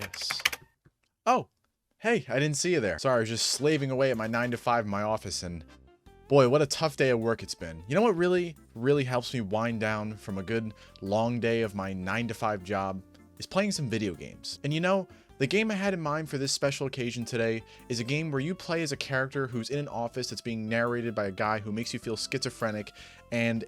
Yes. Oh, hey, I didn't see you there. Sorry, I was just slaving away at my 9 to 5 in my office, and boy, what a tough day of work it's been. You know what really helps me wind down from a good long day of my 9 to 5 job is playing some video games. And you know, the game I had in mind for this special occasion today is a game where you play as a character who's in an office that's being narrated by a guy who makes you feel schizophrenic, and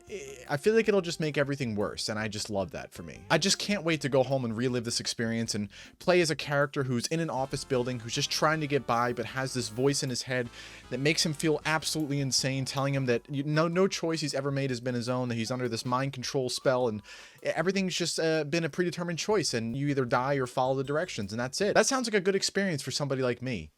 I feel like it'll just make everything worse, and I just love that for me. I just can't wait to go home and relive this experience and play as a character who's in an office building, who's just trying to get by, but has this voice in his head that makes him feel absolutely insane, telling him that no choice he's ever made has been his own, that he's under this mind control spell, and everything's just been a predetermined choice, and you either die or follow the directions, and that's it. That sounds like a good experience for somebody like me.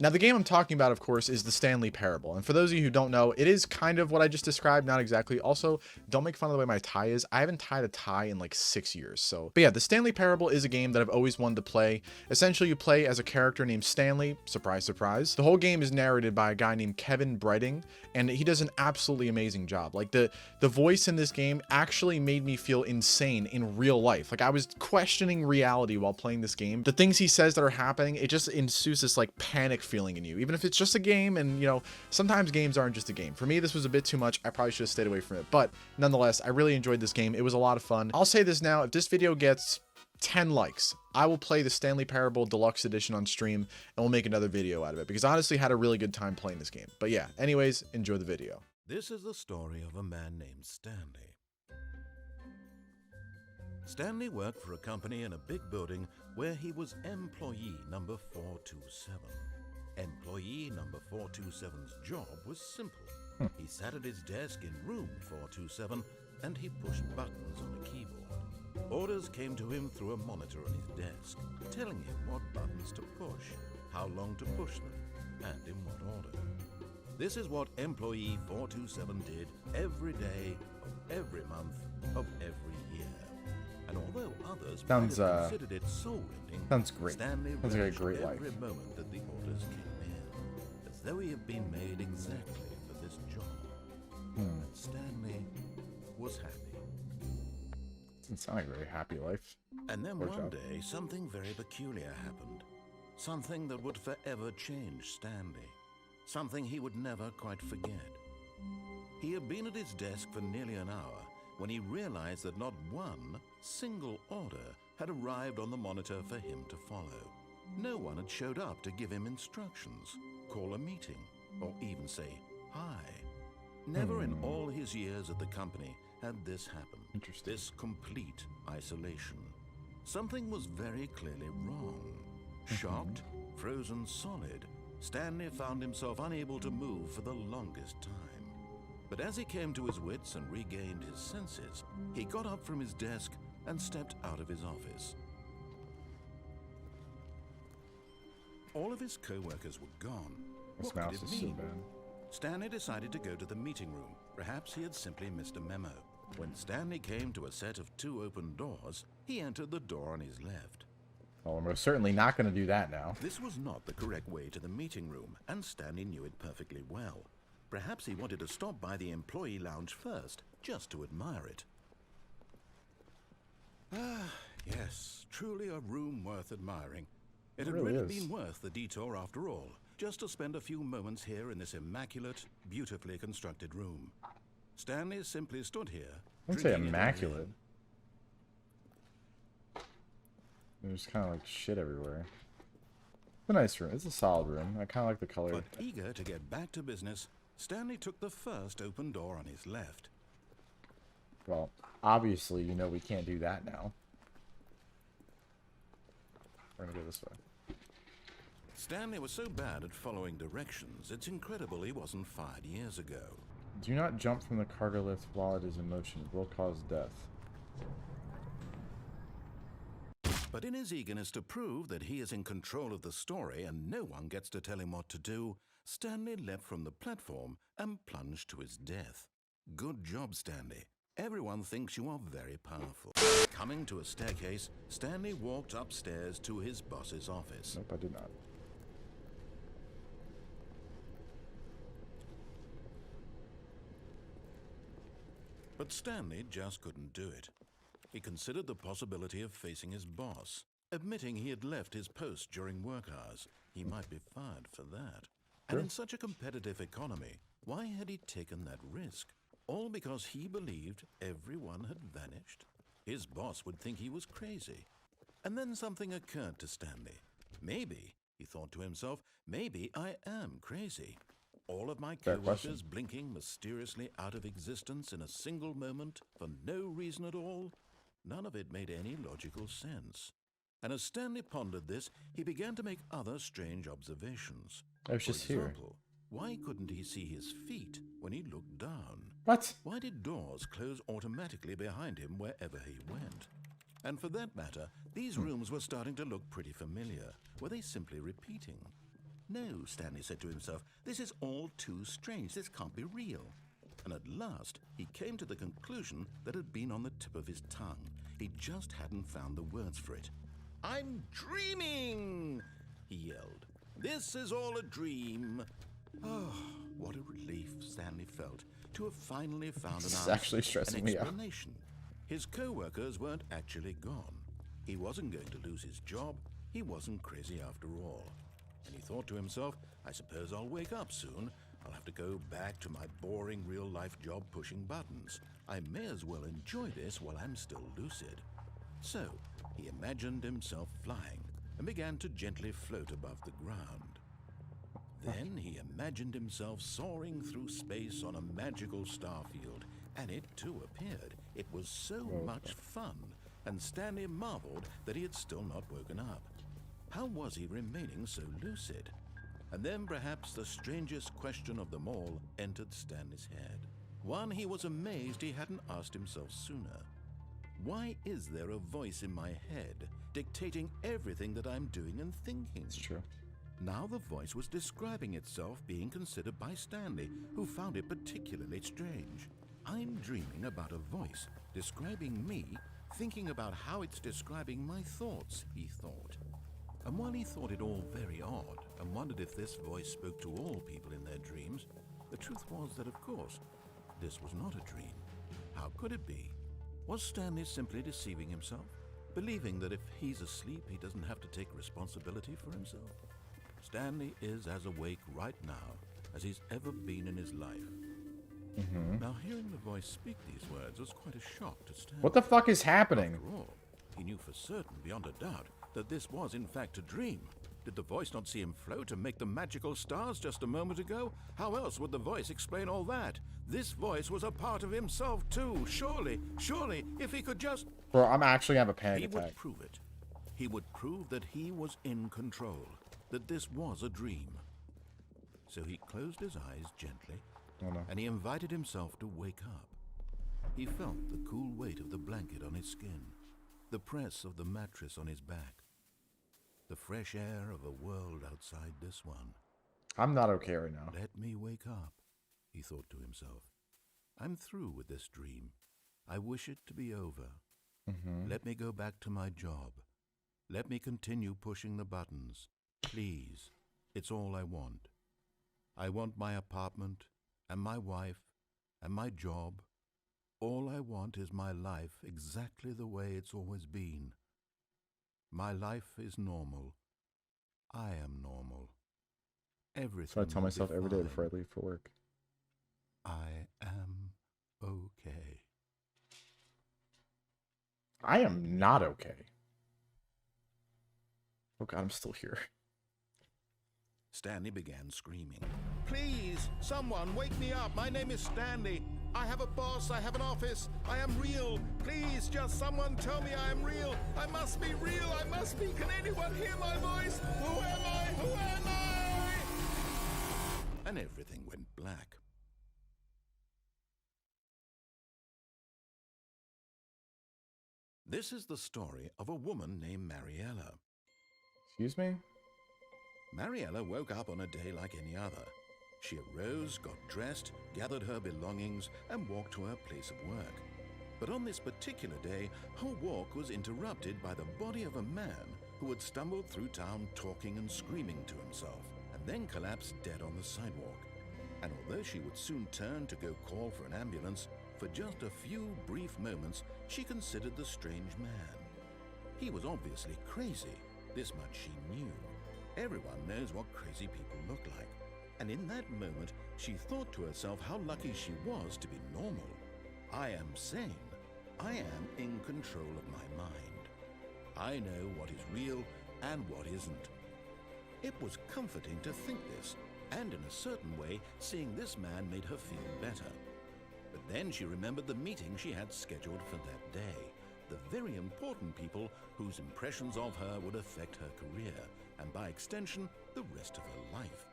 Now, the game I'm talking about, of course, is the Stanley Parable. And for those of you who don't know, it is kind of what I just described, not exactly. Also, don't make fun of the way my tie is. I haven't tied a tie in like 6 years. But yeah, the Stanley Parable is a game that I've always wanted to play. Essentially, you play as a character named Stanley. Surprise, surprise. The whole game is narrated by a guy named 𝙇𝙊𝙎𝙀, and he does an absolutely amazing job. Like, the voice in this game actually made me feel insane in real life. Like, I was questioning reality while playing this game. The things he says that are happening, it just ensues this like panic feeling in you, even if it's just a game. And you know, sometimes games aren't just a game. For me, this was a bit too much. I probably should have stayed away from it, but nonetheless, I really enjoyed this game. It was a lot of fun. I'll say this now: if this video gets 10 likes, I will play the Stanley Parable Deluxe Edition on stream, and we'll make another video out of it, because I honestly had a really good time playing this game. But yeah, anyways, enjoy the video. This is the story of a man named Stanley. Stanley worked for a company in a big building where he was employee number 427. Employee number 427's job was simple. He sat at his desk in room 427 and he pushed buttons on a keyboard. Orders came to him through a monitor on his desk, telling him what buttons to push, how long to push them, and in what order. This is what employee 427 did every day of every month of every year. And although others might have considered it soul-rending, Sounds great. Stanley Sounds like a relished great every life. moment that the orders came in, as though he had been made exactly for this job. And Stanley was happy. Doesn't sound like a very happy life. And then Poor one job. day, something very peculiar happened. Something that would forever change Stanley. Something he would never quite forget. He had been at his desk for nearly an hour when he realized that not one single order had arrived on the monitor for him to follow. No one had showed up to give him instructions, call a meeting, or even say hi. Never in all his years at the company had this happen. Interesting. This complete isolation. Something was very clearly wrong. Shocked, frozen solid, Stanley found himself unable to move for the longest time. But as he came to his wits and regained his senses, he got up from his desk and stepped out of his office. All of his co-workers were gone. This What could mouse it is so mean? bad. Stanley decided to go to the meeting room. Perhaps he had simply missed a memo. When Stanley came to a set of 2 open doors, he entered the door on his left. Well, we're most certainly not going to do that now. This was not the correct way to the meeting room, and Stanley knew it perfectly well. Perhaps he wanted to stop by the employee lounge first, just to admire it. Ah, yes, truly a room worth admiring. It had really really is. been worth the detour after all, just to spend a few moments here in this immaculate, beautifully constructed room. Stanley simply stood here. I wouldn't say drinking it all immaculate. in. There's kind of like shit everywhere. It's a nice room. It's a solid room. I kind of like the color. But eager to get back to business, Stanley took the first open door on his left. Well, obviously, you know we can't do that now. We're gonna go this way. Stanley was so bad at following directions, it's incredible he wasn't fired years ago. Do not jump from the cargo lift while it is in motion. It will cause death. But in his eagerness to prove that he is in control of the story and no one gets to tell him what to do, Stanley leapt from the platform and plunged to his death. Good job, Stanley. Everyone thinks you are very powerful. Coming to a staircase, Stanley walked upstairs to his boss's office. Nope, I did not. But Stanley just couldn't do it. He considered the possibility of facing his boss, admitting he had left his post during work hours. He might be fired for that. And in such a competitive economy, why had he taken that risk? All because he believed everyone had vanished? His boss would think he was crazy. And then something occurred to Stanley. Maybe, he thought to himself, maybe I am crazy. All of my co-workers blinking mysteriously out of existence in a single moment for no reason at all? None of it made any logical sense. And as Stanley pondered this, he began to make other strange observations. I was just here. Why couldn't he see his feet when he looked down? What? Why did doors close automatically behind him wherever he went? And for that matter, these rooms were starting to look pretty familiar. Were they simply repeating? No, Stanley said to himself, this is all too strange. This can't be real. And at last, he came to the conclusion that had been on the tip of his tongue. He just hadn't found the words for it. I'm dreaming, he yelled. This is all a dream. Oh, what a relief Stanley felt to have finally found an answer, actually stressing me out. Explanation. His co-workers weren't actually gone. He wasn't going to lose his job. He wasn't crazy after all. And he thought to himself, I suppose I'll wake up soon. I'll have to go back to my boring real-life job pushing buttons. I may as well enjoy this while I'm still lucid. So, he imagined himself flying and began to gently float above the ground. Then he imagined himself soaring through space on a magical starfield, and it too appeared. It was so much fun, and Stanley marveled that he had still not woken up. How was he remaining so lucid? And then perhaps the strangest question of them all entered Stanley's head. One he was amazed he hadn't asked himself sooner. Why is there a voice in my head dictating everything that I'm doing and thinking? It's true. Now the voice was describing itself being considered by Stanley, who found it particularly strange. I'm dreaming about a voice describing me, thinking about how it's describing my thoughts, he thought. And while he thought it all very odd and wondered if this voice spoke to all people in their dreams, the truth was that, of course, this was not a dream. How could it be? Was Stanley simply deceiving himself, believing that if he's asleep, he doesn't have to take responsibility for himself? Stanley is as awake right now as he's ever been in his life. Now, hearing the voice speak these words was quite a shock to Stanley. What the fuck is happening? After all, he knew for certain, beyond a doubt, that this was in fact a dream. Did the voice not see him float and make the magical stars just a moment ago? How else would the voice explain all that? This voice was a part of himself too. Surely, if he could just... Bro, I'm actually gonna have a panic attack. He would prove it. He would prove that he was in control, that this was a dream. So he closed his eyes gently, and he invited himself to wake up. He felt the cool weight of the blanket on his skin, the press of the mattress on his back, the fresh air of a world outside this one. I'm not okay right now. Let me wake up, he thought to himself. I'm through with this dream. I wish it to be over. Let me go back to my job. Let me continue pushing the buttons. Please, it's all I want. I want my apartment, and my wife, and my job. All I want is my life exactly the way it's always been. My life is normal. I am normal. Everything. So I tell myself every day before I leave for work. I am okay. I am not okay. Oh god, I'm still here. Stanley began screaming. Please, someone, wake me up. My name is Stanley. I have a boss. I have an office. I am real. Please, just someone tell me I am real. I must be real. I must be. Can anyone hear my voice? Who am I? Who am I? And everything went black. This is the story of a woman named Mariella. Excuse me? Mariella woke up on a day like any other. She arose, got dressed, gathered her belongings, and walked to her place of work. But on this particular day, her walk was interrupted by the body of a man who had stumbled through town talking and screaming to himself, and then collapsed dead on the sidewalk. And although she would soon turn to go call for an ambulance, For just a few brief moments, she considered the strange man. He was obviously crazy. This much she knew. Everyone knows what crazy people look like. And in that moment, she thought to herself how lucky she was to be normal. I am sane. I am in control of my mind. I know what is real and what isn't. It was comforting to think this, and in a certain way, seeing this man made her feel better. But then she remembered the meeting she had scheduled for that day. The very important people whose impressions of her would affect her career, and by extension, the rest of her life.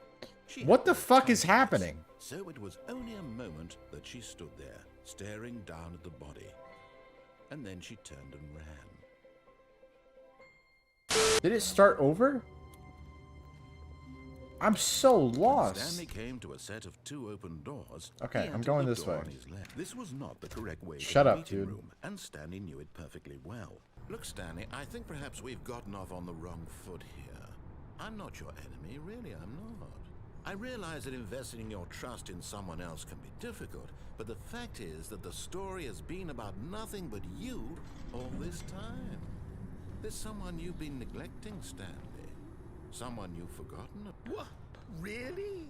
What the fuck is happening? So it was only a moment that she stood there, staring down at the body. And then she turned and ran. Did it start over? I'm so lost. Stanley came to a set of 2 open doors. Okay, I'm going this way. This was not the correct way Shut to the up, meeting dude. room, and Stanley knew it perfectly well. Look, Stanley, I think perhaps we've gotten off on the wrong foot here. I'm not your enemy, really, I'm not. I realize that investing your trust in someone else can be difficult, but the fact is that the story has been about nothing but you all this time. There's someone you've been neglecting, Stanley. Someone you've forgotten. What? Really?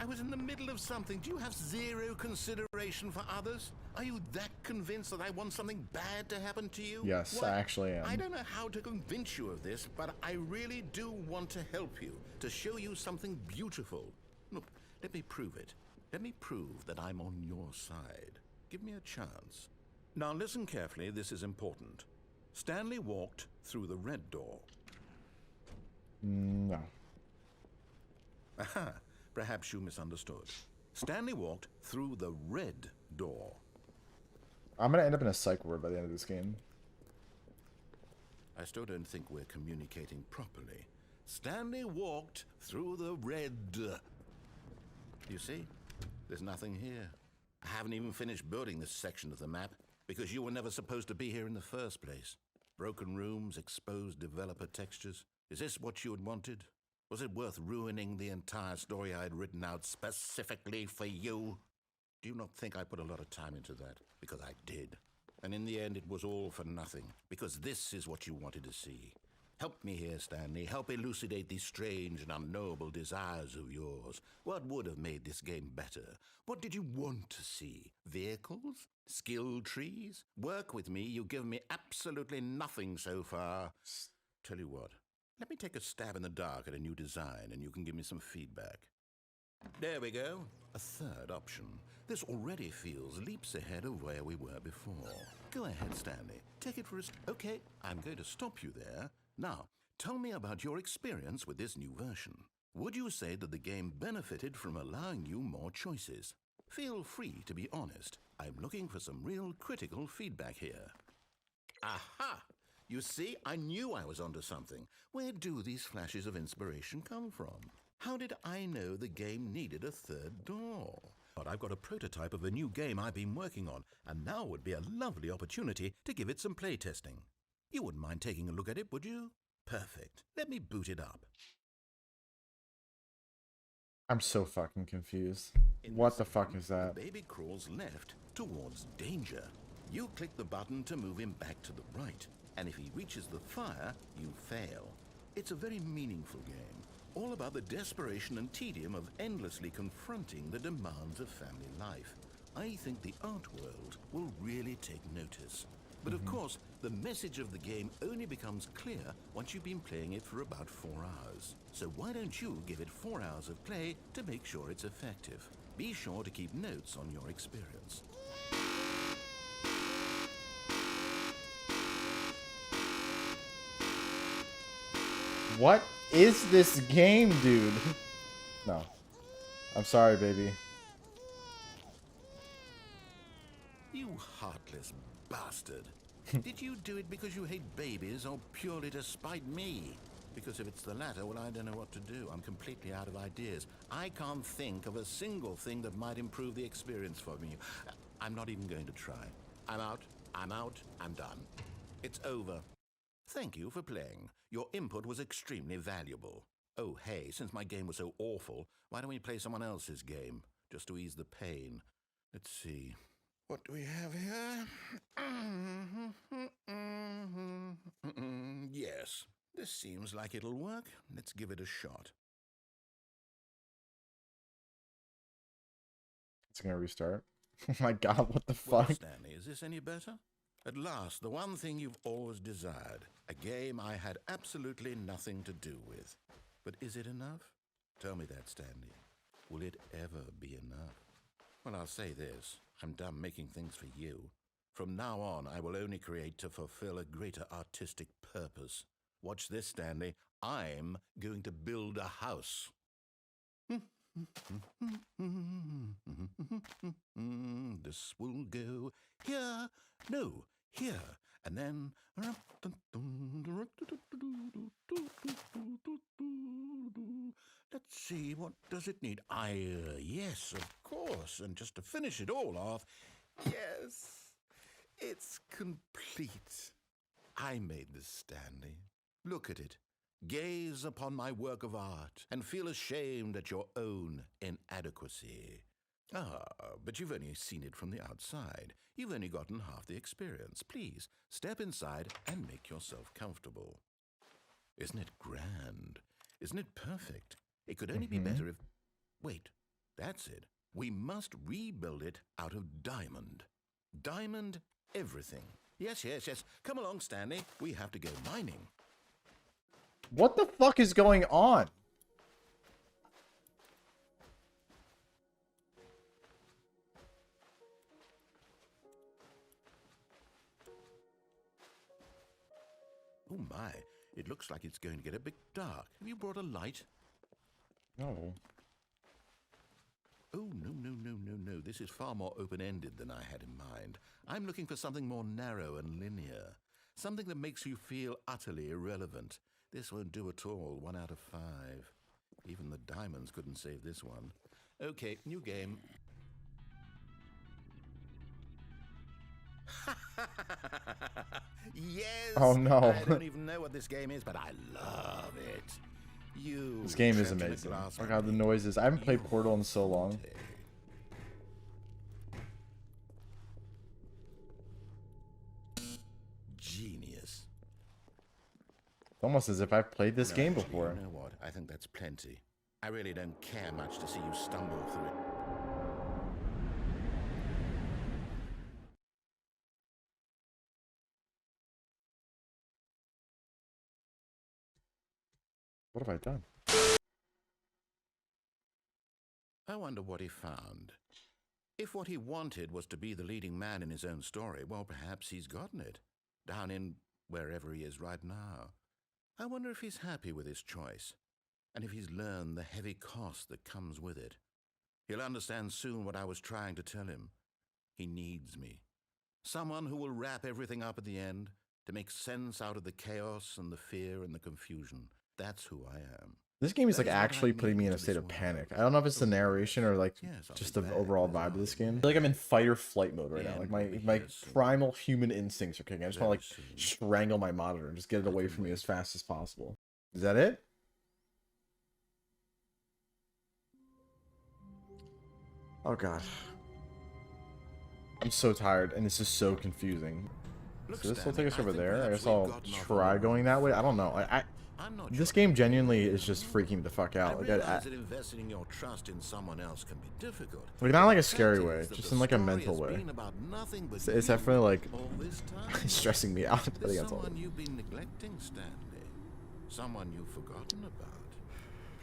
I was in the middle of something. Do you have zero consideration for others? Are you that convinced that I want something bad to happen to you? Yes, What? I actually am. I don't know how to convince you of this, but I really do want to help you, to show you something beautiful. Look, let me prove it. Let me prove that I'm on your side. Give me a chance. Now listen carefully, this is important. Stanley walked through the red door. No. Aha, perhaps you misunderstood. Stanley walked through the red door. I'm gonna end up in a psych ward by the end of this game. I still don't think we're communicating properly. Stanley walked through the red. You see? There's nothing here. I haven't even finished building this section of the map because you were never supposed to be here in the first place. Broken rooms, exposed developer textures. Is this what you had wanted? Was it worth ruining the entire story I had written out specifically for you? Do you not think I put a lot of time into that? Because I did. And in the end, it was all for nothing. Because this is what you wanted to see. Help me here, Stanley. Help elucidate these strange and unknowable desires of yours. What would have made this game better? What did you want to see? Vehicles? Skill trees? Work with me. You've given me absolutely nothing so far. Tell you what. Let me take a stab in the dark at a new design, and you can give me some feedback. There we go. A third option. This already feels leaps ahead of where we were before. Go ahead, Stanley. Take it for a... Okay, I'm going to stop you there. Now, tell me about your experience with this new version. Would you say that the game benefited from allowing you more choices? Feel free to be honest. I'm looking for some real critical feedback here. Aha! You see, I knew I was onto something. Where do these flashes of inspiration come from? How did I know the game needed a third door? But I've got a prototype of a new game I've been working on, and now would be a lovely opportunity to give it some playtesting. You wouldn't mind taking a look at it, would you? Perfect. Let me boot it up. I'm so fucking confused. What the fuck is that? The baby crawls left towards danger. You click the button to move him back to the right, and if he reaches the fire, you fail. It's a very meaningful game, all about the desperation and tedium of endlessly confronting the demands of family life. I think the art world will really take notice. But of course, the message of the game only becomes clear once you've been playing it for about 4 hours. So why don't you give it 4 hours of play to make sure it's effective? Be sure to keep notes on your experience. What is this game, dude? No. I'm sorry, baby. You heartless bastard. Did you do it because you hate babies or purely to spite me? Because if it's the latter, well, I don't know what to do. I'm completely out of ideas. I can't think of a single thing that might improve the experience for me. I'm not even going to try. I'm out, I'm done. It's over. Thank you for playing. Your input was extremely valuable. Oh, hey, since my game was so awful, why don't we play someone else's game? Just to ease the pain. Let's see. What do we have here? Yes, this seems like it'll work. Let's give it a shot. It's gonna restart. Oh my god, what the Well, fuck? Stanley, is this any better? At last, the one thing you've always desired. A game I had absolutely nothing to do with. But is it enough? Tell me that, Stanley. Will it ever be enough? Well, I'll say this. I'm done making things for you. From now on, I will only create to fulfill a greater artistic purpose. Watch this, Stanley. I'm going to build a house. This will go here, no, here, and then... Let's see, what does it need? Yes, of course, and just to finish it all off, yes, it's complete. I made this, Stanley. Look at it. Gaze upon my work of art and feel ashamed at your own inadequacy. Ah, but you've only seen it from the outside. You've only gotten half the experience. Please, step inside and make yourself comfortable. Isn't it grand? Isn't it perfect? It could only be better if... Wait, that's it. We must rebuild it out of diamond. Diamond everything. Yes, yes, yes. Come along, Stanley. We have to go mining. What the fuck is going on? Oh my, it looks like it's going to get a bit dark. Have you brought a light? No. Oh, no, no, no, no, no. This is far more open-ended than I had in mind. I'm looking for something more narrow and linear. Something that makes you feel utterly irrelevant. This won't do at all. 1 out of 5. Even the diamonds couldn't save this one. Okay, new game. Yes! Oh no. I don't even know what this game is, but I love it. This game is amazing. Oh god, the noises. I haven't played Portal in so long. Genius. It's almost as if I've played this game Actually, before. you know what? I think that's plenty. I really don't care much to see you stumble through it. What have I done? I wonder what he found. If what he wanted was to be the leading man in his own story, well, perhaps he's gotten it. Down in wherever he is right now. I wonder if he's happy with his choice, and if he's learned the heavy cost that comes with it. He'll understand soon what I was trying to tell him. He needs me. Someone who will wrap everything up at the end, to make sense out of the chaos and the fear and the confusion. That's who I am. This game is like actually putting me in a state of panic. I don't know if it's the narration or like just the overall vibe of this game. I feel like I'm in fight or flight mode right now. Like my primal human instincts are kicking. I just want to like strangle my monitor and just get it away from me as fast as possible. Is that it? Oh god. I'm so tired and this is so confusing. So this will take us over there. I guess I'll try going that way. I don't know. This game genuinely is just freaking me the fuck out. Like, that investing in your trust in someone else can be difficult. Like not like a scary way, just in like a mental way. It's definitely like stressing me out. I think that's all. Someone you've been neglecting, Stanley. Someone you've forgotten about.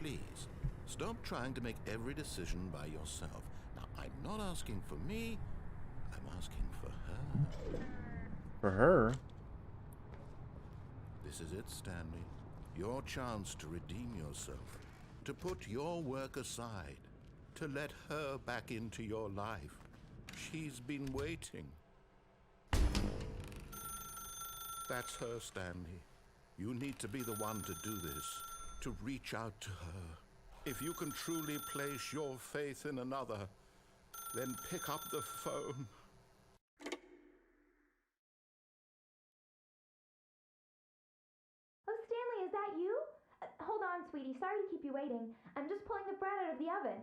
Please, stop trying to make every decision by yourself. Now, I'm not asking for me. I'm asking for her. For her? This is it, Stanley. Your chance to redeem yourself, to put your work aside, to let her back into your life. She's been waiting. That's her, Stanley. You need to be the one to do this, to reach out to her. If you can truly place your faith in another, then pick up the phone. Hold on, sweetie. Sorry to keep you waiting. I'm just pulling the bread out of the oven.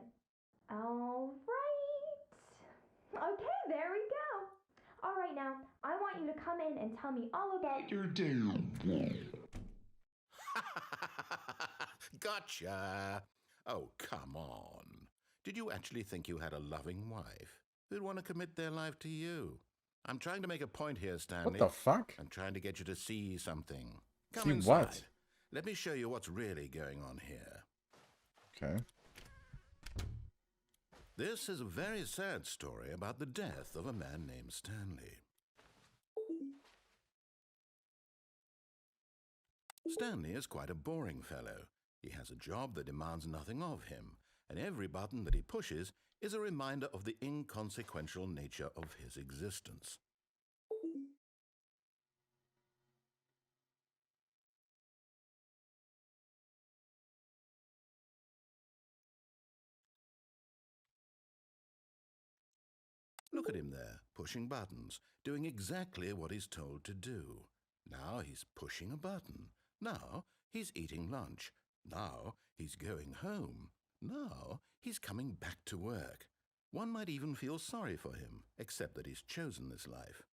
All right. Okay, there we go. All right, now, I want you to come in and tell me all about your day. Gotcha. Oh, come on. Did you actually think you had a loving wife who'd want to commit their life to you? I'm trying to make a point here, Stanley. What the fuck? I'm trying to get you to see something. Come See inside. what? Let me show you what's really going on here. Okay. This is a very sad story about the death of a man named Stanley. Stanley is quite a boring fellow. He has a job that demands nothing of him, and every button that he pushes is a reminder of the inconsequential nature of his existence. Look at him there, pushing buttons, doing exactly what he's told to do. Now he's pushing a button. Now he's eating lunch. Now he's going home. Now he's coming back to work. One might even feel sorry for him, except that he's chosen this life.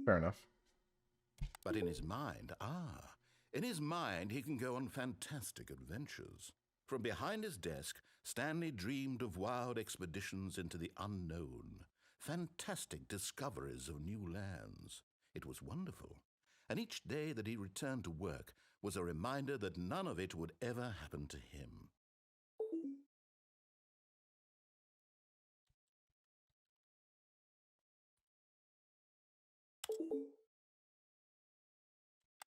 Fair enough. But in his mind, in his mind he can go on fantastic adventures. From behind his desk, Stanley dreamed of wild expeditions into the unknown, fantastic discoveries of new lands. It was wonderful, and each day that he returned to work was a reminder that none of it would ever happen to him.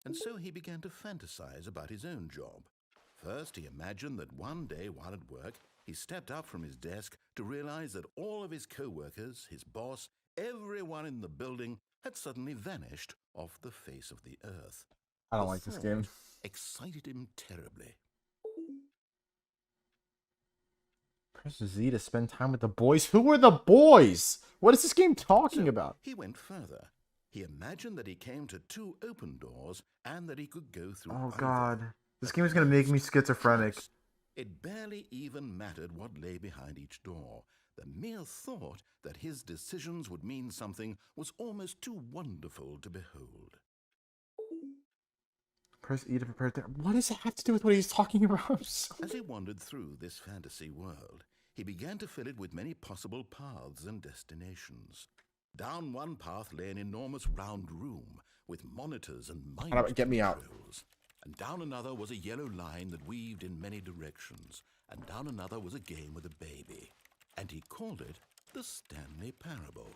And so he began to fantasize about his own job. First, he imagined that one day while at work, he stepped up from his desk to realize that all of his co-workers, his boss, everyone in the building had suddenly vanished off the face of the earth. I don't like this game. Excited him terribly. Press Z to spend time with the boys. Who are the boys? What is this game talking about? He went further. He imagined that he came to 2 open doors and that he could go through Oh either. god. This game is going to make me schizophrenic. It barely even mattered what lay behind each door. The mere thought that his decisions would mean something was almost too wonderful to behold. Press E to prepare. What does that have to do with what he's talking about? As he wandered through this fantasy world, he began to fill it with many possible paths and destinations. Down one path lay an enormous round room with monitors and mind Get me out. controls. And down another was a yellow line that weaved in many directions. And down another was a game with a baby. And he called it the Stanley Parable.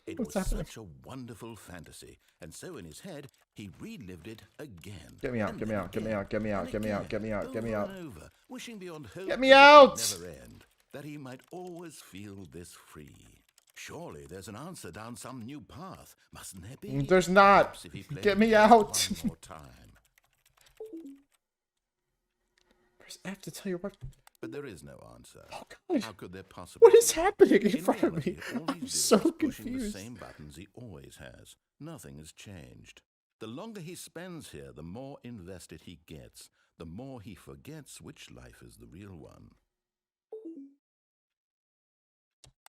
It was such a wonderful fantasy, and so in his head, he relived it again. Get me out, get me out, get me out, get me out, get me out, get me out, get me out. Over, wishing beyond hope Get me that it would out! never end, that he might always feel this free. Surely there's an answer down some new path, mustn't there be? There's not. Perhaps if he played Get me it out. one more time. Press F to tell you what. But there is no answer. Oh god. How could there possibly What is be? happening in In front of me? reality, all I'm he's so doing is pushing the confused. same buttons he always has. Nothing has changed. The longer he spends here, the more invested he gets, the more he forgets which life is the real one.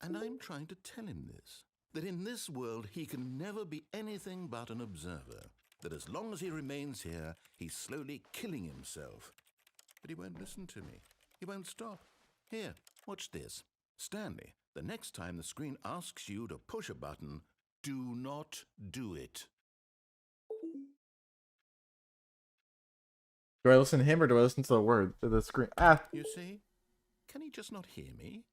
And I'm trying to tell him this, that in this world he can never be anything but an observer, that as long as he remains here, he's slowly killing himself. But he won't listen to me. He won't stop. Here, watch this. Stanley, the next time the screen asks you to push a button, do not do it. Do I listen to him or do I listen to the word, to the screen? You see? Can he just not hear me?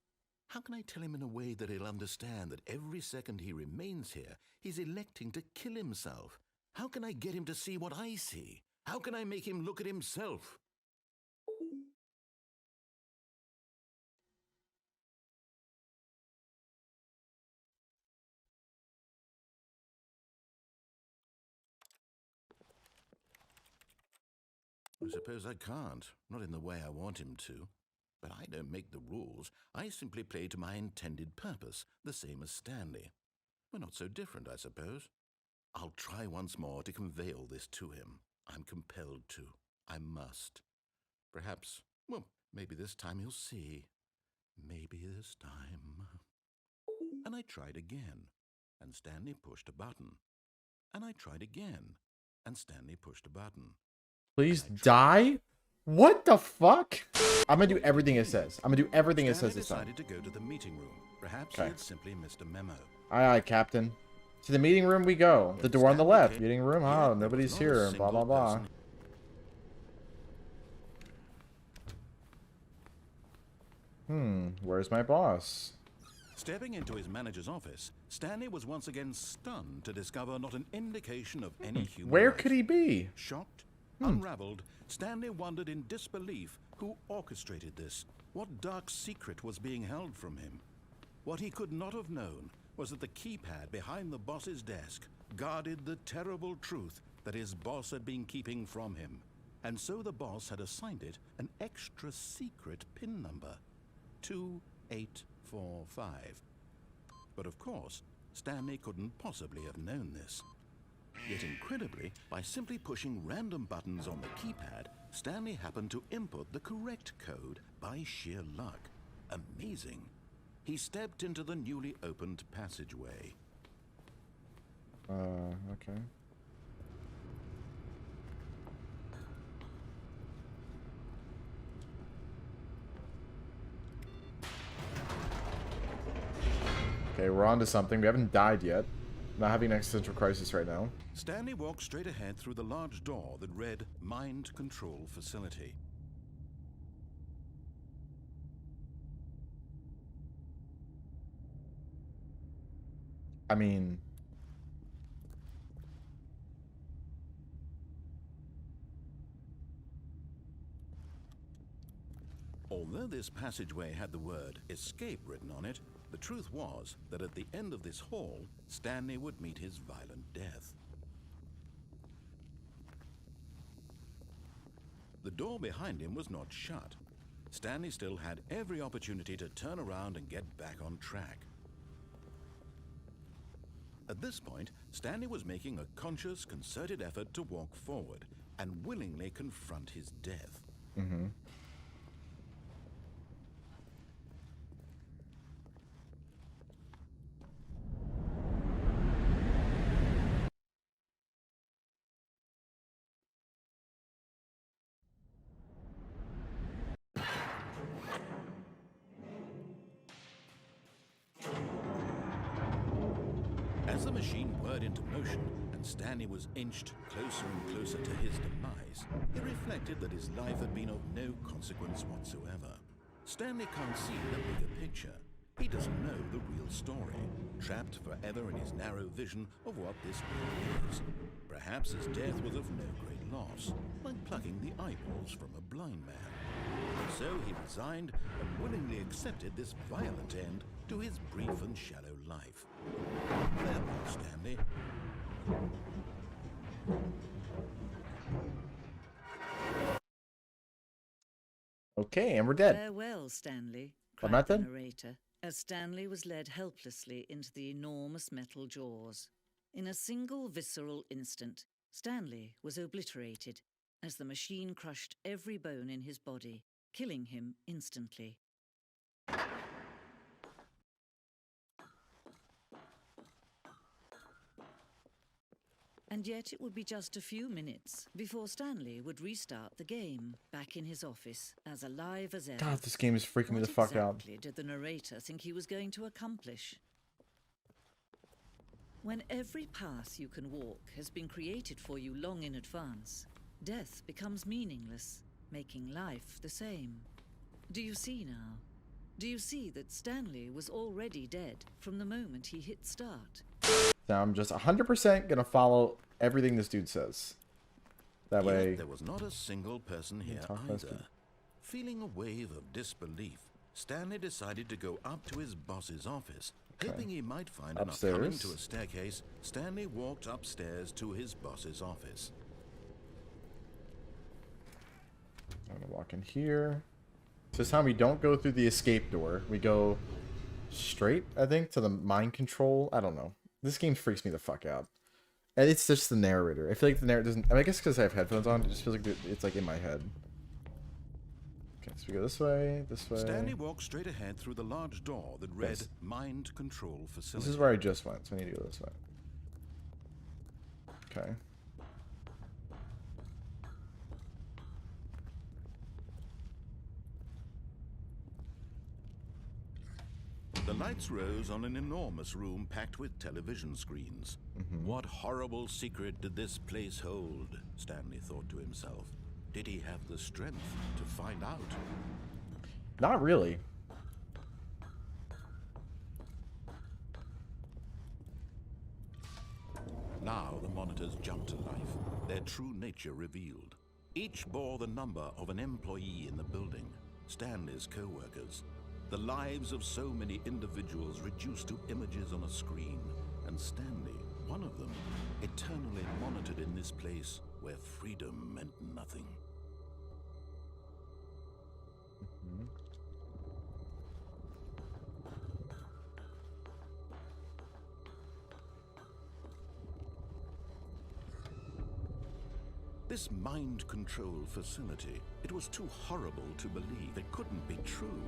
How can I tell him in a way that he'll understand that every second he remains here, he's electing to kill himself? How can I get him to see what I see? How can I make him look at himself? I suppose I can't, not in the way I want him to. But I don't make the rules. I simply play to my intended purpose, the same as Stanley. We're not so different, I suppose. I'll try once more to convey all this to him. I'm compelled to. I must. Perhaps, well, maybe this time he'll see. maybe this time. And I tried again, and Stanley pushed a button. And I tried again, and Stanley pushed a button. Please die? What the fuck? I'm gonna do everything it says. I'm gonna do everything it says this time. Stanley decided to go to the meeting room. Perhaps he had simply missed a memo. Aye, aye, Captain. To the meeting room we go. The door on the left. Meeting room? Oh, nobody's here. Blah, blah, blah. Where's my boss? Stepping into his manager's office, Stanley was once again stunned to discover not an indication of any human Where life. could he be? Shocked, unraveled, Stanley wondered in disbelief who orchestrated this. What dark secret was being held from him? What he could not have known was that the keypad behind the boss's desk guarded the terrible truth that his boss had been keeping from him. And so the boss had assigned it an extra secret PIN number, 2845. But of course, Stanley couldn't possibly have known this. Yet incredibly, by simply pushing random buttons on the keypad, Stanley happened to input the correct code by sheer luck. Amazing. He stepped into the newly opened passageway. Okay. Okay, we're on to something. We haven't died yet. Not having an existential crisis right now. Stanley walked straight ahead through the large door that read Mind Control Facility. I mean... Although this passageway had the word escape written on it, the truth was that at the end of this hall, Stanley would meet his violent death. The door behind him was not shut. Stanley still had every opportunity to turn around and get back on track. At this point, Stanley was making a conscious, concerted effort to walk forward and willingly confront his death. As the machine whirred into motion and Stanley was inched closer and closer to his demise, he reflected that his life had been of no consequence whatsoever. Stanley can't see the bigger picture. He doesn't know the real story, trapped forever in his narrow vision of what this world is. Perhaps his death was of no great loss, like plucking the eyeballs from a blind man. And so he resigned and willingly accepted this violent end to his brief and shallow life. Farewell, Stanley. Okay, and we're dead. Farewell, Stanley, I'm cried not the dead? narrator, as Stanley was led helplessly into the enormous metal jaws. In a single visceral instant, Stanley was obliterated as the machine crushed every bone in his body, killing him instantly. And yet it would be just a few minutes before Stanley would restart the game, back in his office, as alive as ever. God, this game is freaking me the fuck out. What exactly did the narrator think he was going to accomplish? When every path you can walk has been created for you long in advance, death becomes meaningless, making life the same. Do you see now? Do you see that Stanley was already dead from the moment he hit start? So I'm just 100% gonna follow everything this dude says. That way... Yet there was not a single person here either. Feeling a wave of disbelief, Stanley decided to go up to his boss's office. Hoping he might find enough coming to a staircase, Stanley walked upstairs to his boss's office. I'm gonna walk in here. This time we don't go through the escape door. We go straight, I think, to the mind control. I don't know. This game freaks me the fuck out. And it's just the narrator. I feel like the narrator doesn't... I guess because I have headphones on, it just feels like it's like in my head. Okay, so we go this way, this way. Stanley walked straight ahead through the large door that read Yes. Mind Control Facility. This is where I just went, so I need to go this way. Okay. The lights rose on an enormous room packed with television screens. What horrible secret did this place hold? Stanley thought to himself. Did he have the strength to find out? Not really. Now the monitors jumped to life, their true nature revealed. Each bore the number of an employee in the building, Stanley's co-workers. The lives of so many individuals reduced to images on a screen, and Stanley, one of them, eternally monitored in this place where freedom meant nothing. This mind control facility, it was too horrible to believe. It couldn't be true.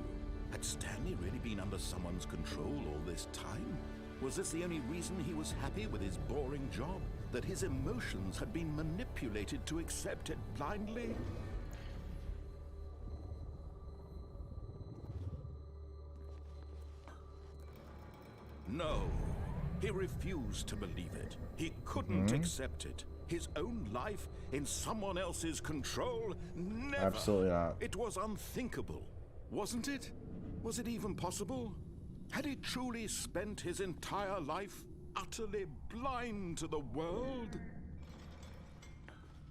Had Stanley really been under someone's control all this time? Was this the only reason he was happy with his boring job? That his emotions had been manipulated to accept it blindly? No, he refused to believe it. He couldn't accept it. His own life in someone else's control? Never. Absolutely not. It was unthinkable, wasn't it? Was it even possible? Had he truly spent his entire life utterly blind to the world?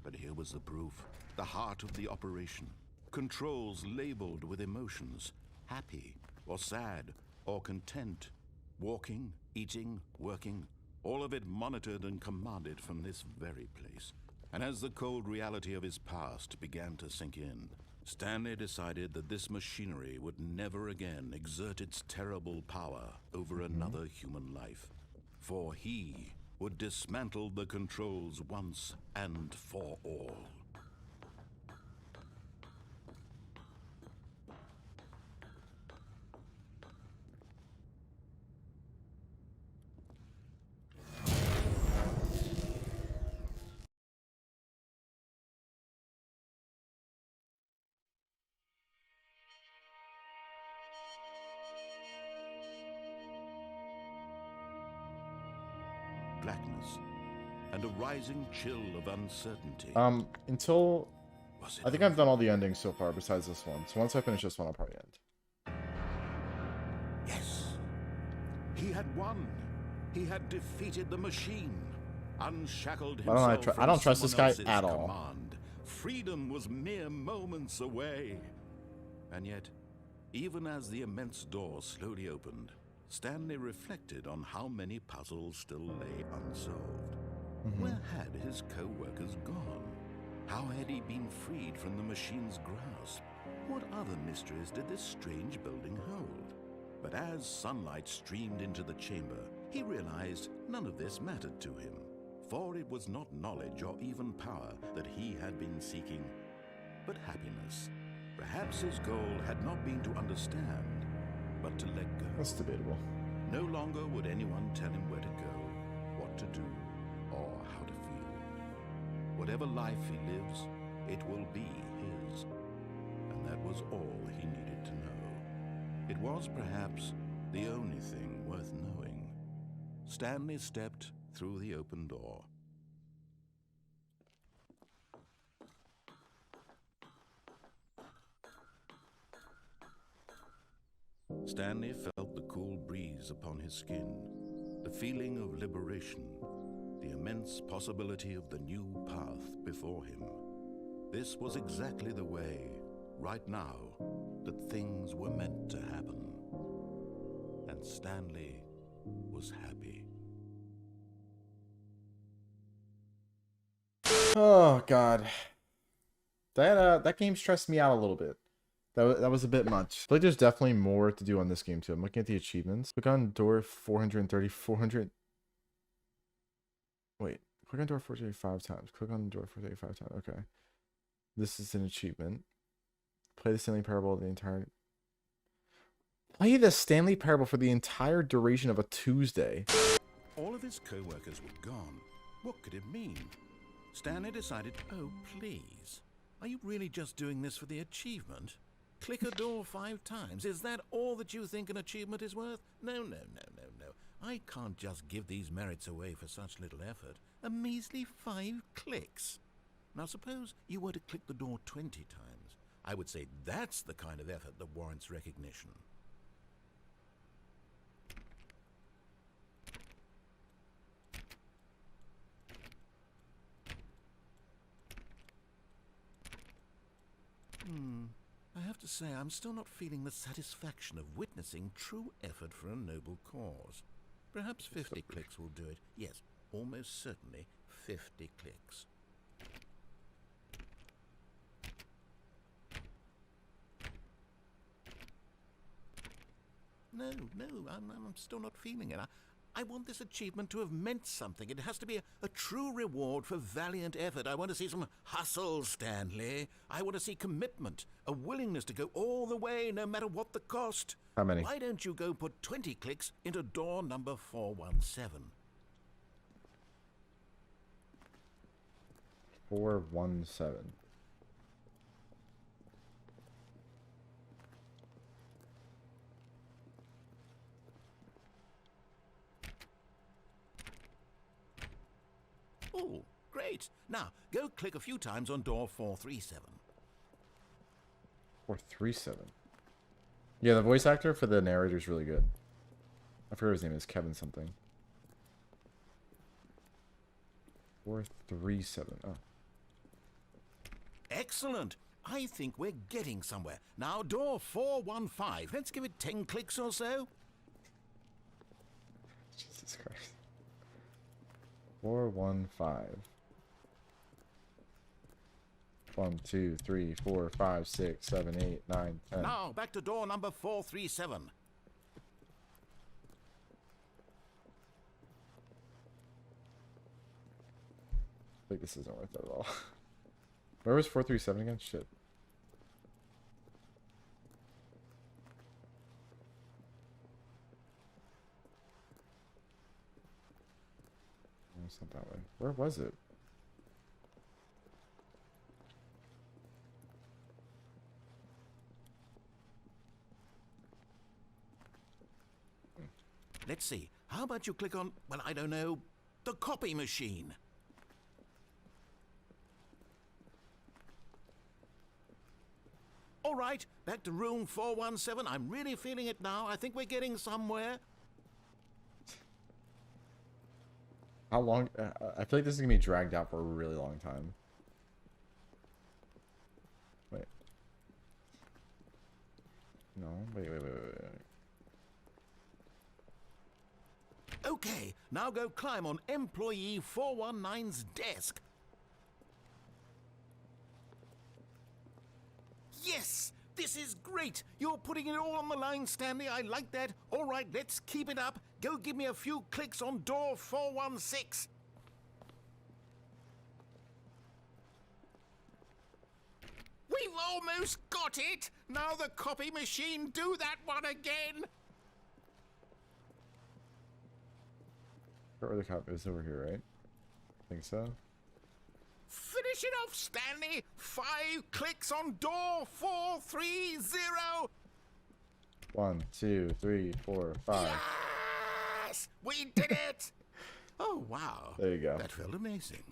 But here was the proof. The heart of the operation. Controls labeled with emotions. Happy, or sad, or content. Walking, eating, working. All of it monitored and commanded from this very place. And as the cold reality of his past began to sink in, Stanley decided that this machinery would never again exert its terrible power over another human life. For he would dismantle the controls once and for all. Blackness and a rising chill of uncertainty. Until Was it I think I've done all the endings so far besides this one. So once I finish this one, I'll probably end. Yes, he had won. He had defeated the machine, unshackled himself I don't trust this guy from at someone all. else's command. Freedom was mere moments away. And yet, even as the immense door slowly opened, Stanley reflected on how many puzzles still lay unsolved. Where had his co-workers gone? How had he been freed from the machine's grasp? What other mysteries did this strange building hold? But as sunlight streamed into the chamber, he realized none of this mattered to him. For it was not knowledge or even power that he had been seeking, but happiness. Perhaps his goal had not been to understand, but to let go. That's debatable. No longer would anyone tell him where to go, what to do, or how to feel. Whatever life he lives, it will be his. And that was all he needed to know. It was perhaps the only thing worth knowing. Stanley stepped through the open door. Stanley felt the cool breeze upon his skin, the feeling of liberation, the immense possibility of the new path before him. This was exactly the way, right now, that things were meant to happen. And Stanley was happy. Oh god, that game stressed me out a little bit. That was a bit much. I feel like there's definitely more to do on this game too. I'm looking at the achievements. Click on door 430, 400. Wait, click on door 435 times. Click on door 435 times. Okay, this is an achievement. Play the Stanley Parable the entire... Play the Stanley Parable for the entire duration of a Tuesday. All of his co-workers were gone. What could it mean? Stanley decided, oh, please. Are you really just doing this for the achievement? Click a door 5 times. Is that all that you think an achievement is worth? No. I can't just give these merits away for such little effort. A measly 5 clicks. Now suppose you were to click the door 20 times. I would say that's the kind of effort that warrants recognition. I have to say, I'm still not feeling the satisfaction of witnessing true effort for a noble cause. Perhaps 50 clicks will do it. Yes, almost certainly 50 clicks. No, I'm still not feeling it. I want this achievement to have meant something. It has to be a true reward for valiant effort. I want to see some hustle, Stanley. I want to see commitment, a willingness to go all the way, no matter what the cost. How many? Why don't you go put 20 clicks into door number 417? 417. Oh, great. Now, go click a few times on door 437. 437. Yeah, the voice actor for the narrator is really good. I forget his name is Kevin something. 437. Oh. Excellent. I think we're getting somewhere. Now, door 415. Let's give it 10 clicks or so. Jesus Christ. 415. 1, 2, 3, 4, 5, 6, 7, 8, 9, 10. Now, back to door number 437. I think this isn't worth it at all. Where was 437 again? Shit. No, it's not that way. Where was it? Let's see. How about you click on, well, I don't know, the copy machine? All right, back to room 417. I'm really feeling it now. I think we're getting somewhere. How long? I feel like this is gonna be dragged out for a really long time. Wait. No. Wait. Okay, now go climb on employee 419's desk. Yes! This is great! You're putting it all on the line, Stanley. I like that. All right, let's keep it up. Go give me a few clicks on door 416. We've almost got it! Now the copy machine, do that one again! Where the cop is over here, right? I think so. Finish it off, Stanley! 5 clicks on door 430! 1, 2, 3, 4, 5. Yes! We did it! Oh, wow. There you go. That felt amazing.